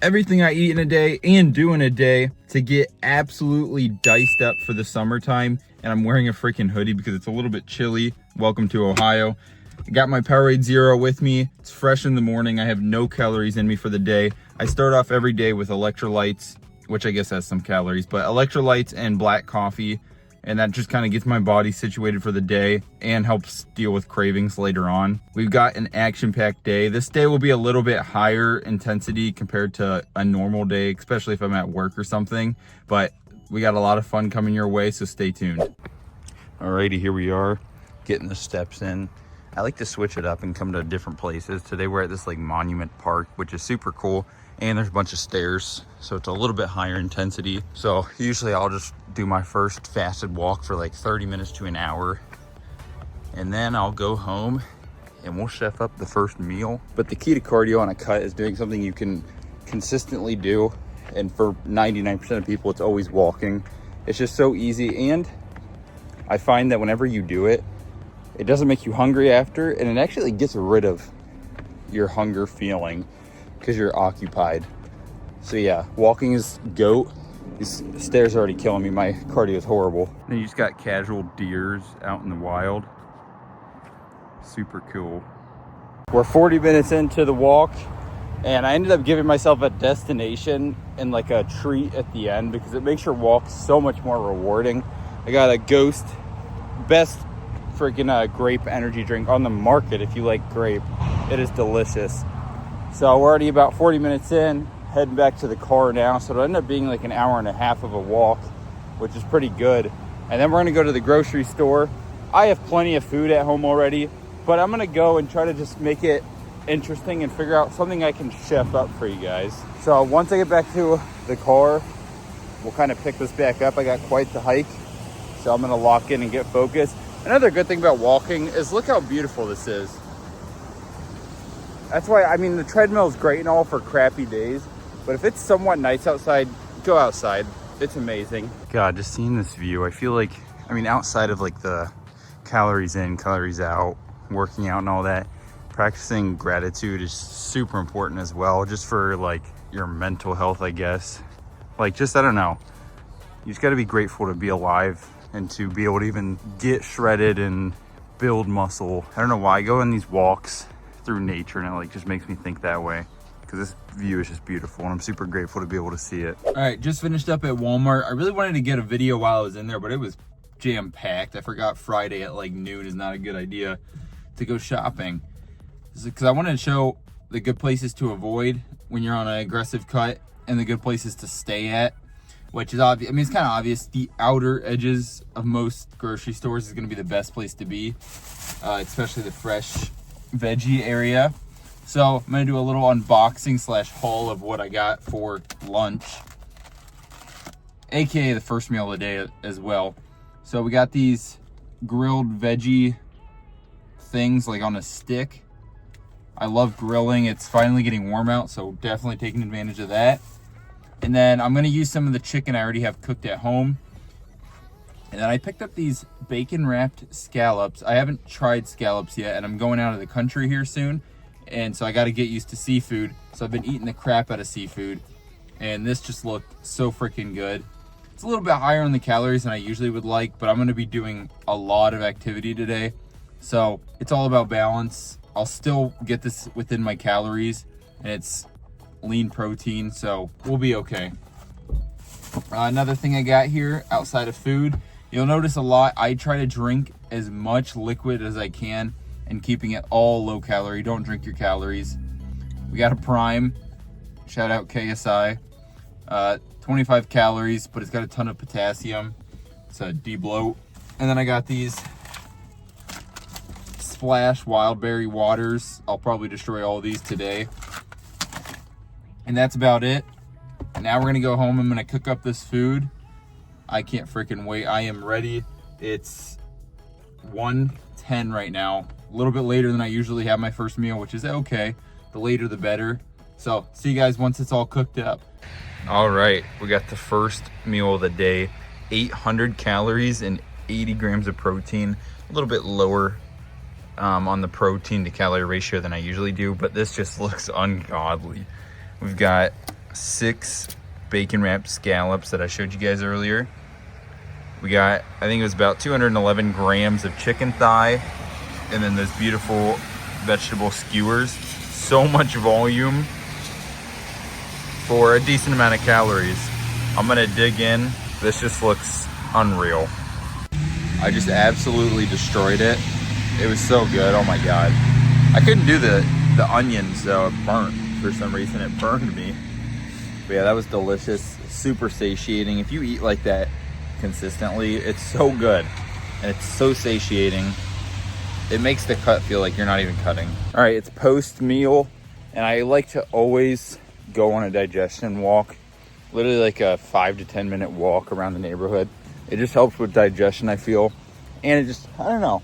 everything I eat in a day and do in a day to get absolutely diced up for the summertime. And I'm wearing a freaking hoodie because it's a little bit chilly. Welcome to Ohio. I got my Powerade Zero with me. It's fresh in the morning. I have no calories in me for the day. I start off every day with electrolytes, which I guess has some calories, but electrolytes and black coffee. And that just kind of gets my body situated for the day and helps deal with cravings later on. We've got an action-packed day. This day will be a little bit higher intensity compared to a normal day, especially if I'm at work or something. But we got a lot of fun coming your way, so stay tuned. Alrighty, here we are, getting the steps in. I like to switch it up and come to different places. Today we're at this like monument park, which is super cool. And there's a bunch of stairs, so it's a little bit higher intensity. So usually I'll just do my first fasted walk for like 30 minutes to an hour. And then I'll go home and we'll chef up the first meal. But the key to cardio on a cut is doing something you can consistently do. And for 99% of people, it's always walking. It's just so easy. And I find that whenever you do it, it doesn't make you hungry after, and it actually gets rid of your hunger feeling because you're occupied. So yeah, walking is GOAT. These stairs are already killing me. My cardio is horrible. Then you just got casual deers out in the wild. Super cool. We're 40 minutes into the walk, and I ended up giving myself a destination and like a treat at the end because it makes your walk so much more rewarding. I got a Ghost best freaking grape energy drink on the market. If you like grape, it is delicious. So we're already about 40 minutes in, heading back to the car now. So it'll end up being like an hour and a half of a walk, which is pretty good. And then we're gonna go to the grocery store. I have plenty of food at home already, but I'm gonna go and try to just make it interesting and figure out something I can chef up for you guys. So once I get back to the car, we'll kind of pick this back up. I got quite the hike, so I'm gonna lock in and get focused. Another good thing about walking is look how beautiful this is. That's why, I mean, the treadmill is great and all for crappy days, but if it's somewhat nice outside, go outside. It's amazing. God, just seeing this view, I feel like, I mean, outside of like the calories in, calories out, working out and all that, practicing gratitude is super important as well, just for like your mental health, I guess. Like, just, I don't know. You just got to be grateful to be alive and to be able to even get shredded and build muscle. I don't know why I go on these walks through nature and it like just makes me think that way because this view is just beautiful and I'm super grateful to be able to see it. All right, just finished up at Walmart. I really wanted to get a video while I was in there, but it was jam-packed. I forgot Friday at like noon is not a good idea to go shopping because I wanted to show the good places to avoid when you're on an aggressive cut and the good places to stay at, which is obvious. I mean, it's kind of obvious. The outer edges of most grocery stores is going to be the best place to be, especially the fresh veggie area. So I'm going to do a little unboxing / haul of what I got for lunch, aka the first meal of the day as well. So we got these grilled veggie things like on a stick. I love grilling. It's finally getting warm out, so definitely taking advantage of that. And then I'm going to use some of the chicken I already have cooked at home. And then I picked up these bacon wrapped scallops. I haven't tried scallops yet, and I'm going out of the country here soon. And so I got to get used to seafood. So I've been eating the crap out of seafood. And this just looked so freaking good. It's a little bit higher on the calories than I usually would like, but I'm going to be doing a lot of activity today. So it's all about balance. I'll still get this within my calories, and it's lean protein, so we'll be okay. Another thing I got here outside of food, you'll notice a lot, I try to drink as much liquid as I can and keeping it all low calorie. Don't drink your calories. We got a Prime, shout out KSI, 25 calories, but it's got a ton of potassium. It's a de-bloat. And then I got these Splash wild berry waters. I'll probably destroy all these today. And that's about it. Now we're gonna go home. I'm gonna cook up this food. I can't freaking wait. I am ready. It's 1:10 right now. A little bit later than I usually have my first meal, which is okay. The later the better. So see you guys once it's all cooked up. All right, we got the first meal of the day. 800 calories and 80 grams of protein. A little bit lower on the protein to calorie ratio than I usually do, but this just looks ungodly. We've got 6 bacon wrapped scallops that I showed you guys earlier. We got, I think it was about 211 grams of chicken thigh, and then those beautiful vegetable skewers. So much volume for a decent amount of calories. I'm gonna dig in. This just looks unreal. I just absolutely destroyed it. It was so good, oh my God. I couldn't do the onions though, it burnt. For some reason it burned me. But yeah, that was delicious, super satiating. If you eat like that consistently, it's so good. And it's so satiating. It makes the cut feel like you're not even cutting. All right, it's post-meal, and I like to always go on a digestion walk. Literally like a 5 to 10 minute walk around the neighborhood. It just helps with digestion, I feel. And it just, I don't know,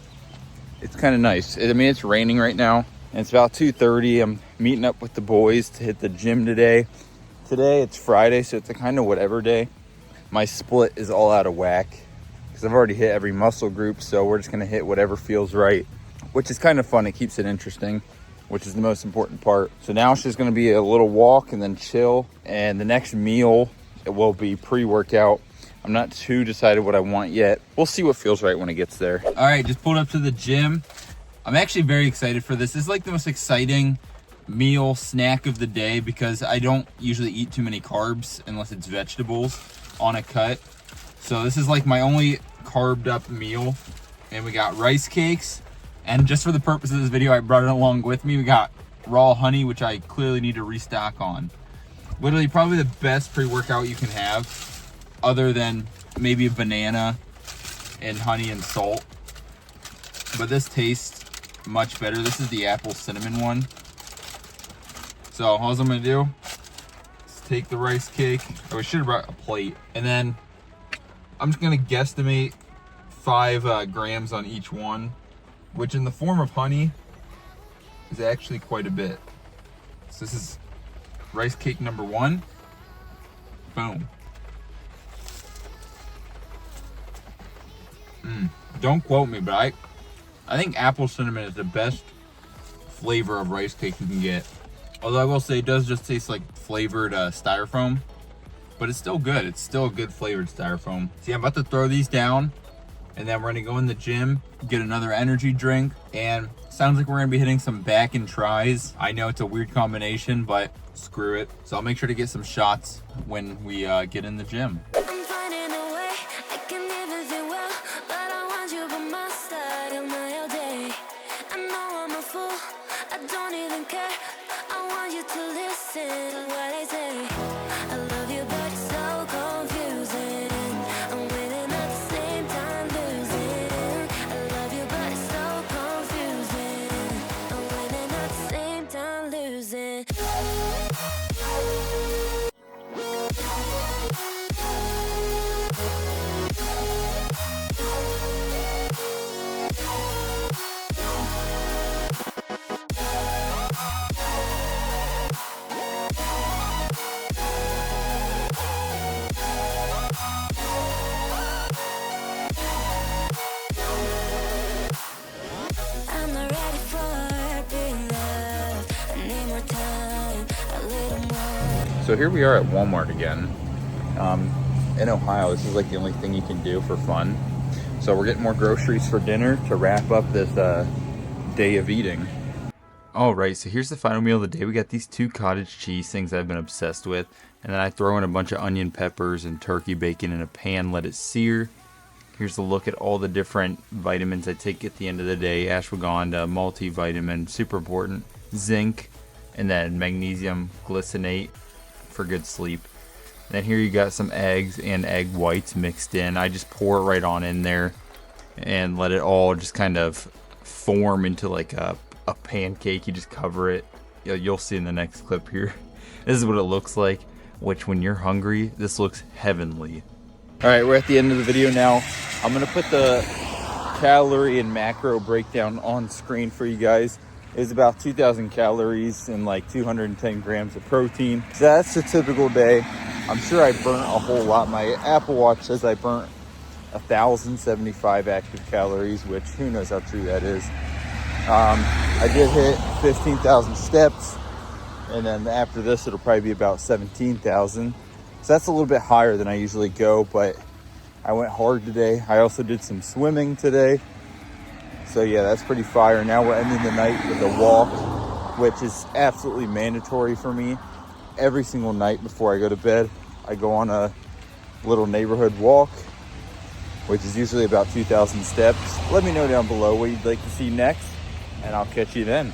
it's kind of nice. I mean, it's raining right now, and it's about 2:30. I'm meeting up with the boys to hit the gym today. Today, it's Friday, so it's a kind of whatever day. My split is all out of whack, because I've already hit every muscle group, so we're just gonna hit whatever feels right, which is kind of fun. It keeps it interesting, which is the most important part. So now it's just gonna be a little walk and then chill. And the next meal, it will be pre-workout. I'm not too decided what I want yet. We'll see what feels right when it gets there. All right, just pulled up to the gym. I'm actually very excited for this. This is like the most exciting meal snack of the day because I don't usually eat too many carbs unless it's vegetables on a cut. So this is like my only carved up meal. And we got rice cakes. And just for the purpose of this video, I brought it along with me. We got raw honey, which I clearly need to restock on. Literally probably the best pre-workout you can have, other than maybe a banana and honey and salt. But this tastes much better. This is the apple cinnamon one. So all I'm gonna do is take the rice cake. Oh, we should have brought a plate. And then I'm just gonna guesstimate 5 grams on each one, which in the form of honey is actually quite a bit. So this is rice cake number 1. Boom. Don't quote me, but I think apple cinnamon is the best flavor of rice cake you can get. Although I will say it does just taste like flavored styrofoam, but it's still good. It's still a good flavored styrofoam. See, I'm about to throw these down, and then we're gonna go in the gym, get another energy drink, and sounds like we're gonna be hitting some back and tries. I know it's a weird combination, but screw it. So I'll make sure to get some shots when we get in the gym. So here we are at Walmart again. In Ohio, this is like the only thing you can do for fun. So we're getting more groceries for dinner to wrap up this day of eating. All right, so here's the final meal of the day. We got these 2 cottage cheese things I've been obsessed with. And then I throw in a bunch of onion peppers and turkey bacon in a pan, let it sear. Here's a look at all the different vitamins I take at the end of the day. Ashwagandha, multivitamin, super important, zinc, and then magnesium glycinate for good sleep. And then here you got some eggs and egg whites mixed in. I just pour it right on in there and let it all just kind of form into like a pancake. You just cover it. You'll see in the next clip here. This is what it looks like, which when you're hungry, this looks heavenly. All right, we're at the end of the video now. I'm gonna put the calorie and macro breakdown on screen for you guys. It's about 2,000 calories and like 210 grams of protein. So that's a typical day. I'm sure I burnt a whole lot. My Apple Watch says I burnt 1,075 active calories, which who knows how true that is. I did hit 15,000 steps And then after this, it'll probably be about 17,000. So that's a little bit higher than I usually go, but I went hard today. I also did some swimming today. So yeah, that's pretty fire. Now we're ending the night with a walk, which is absolutely mandatory for me. Every single night before I go to bed, I go on a little neighborhood walk, which is usually about 2,000 steps. Let me know down below what you'd like to see next, and I'll catch you then.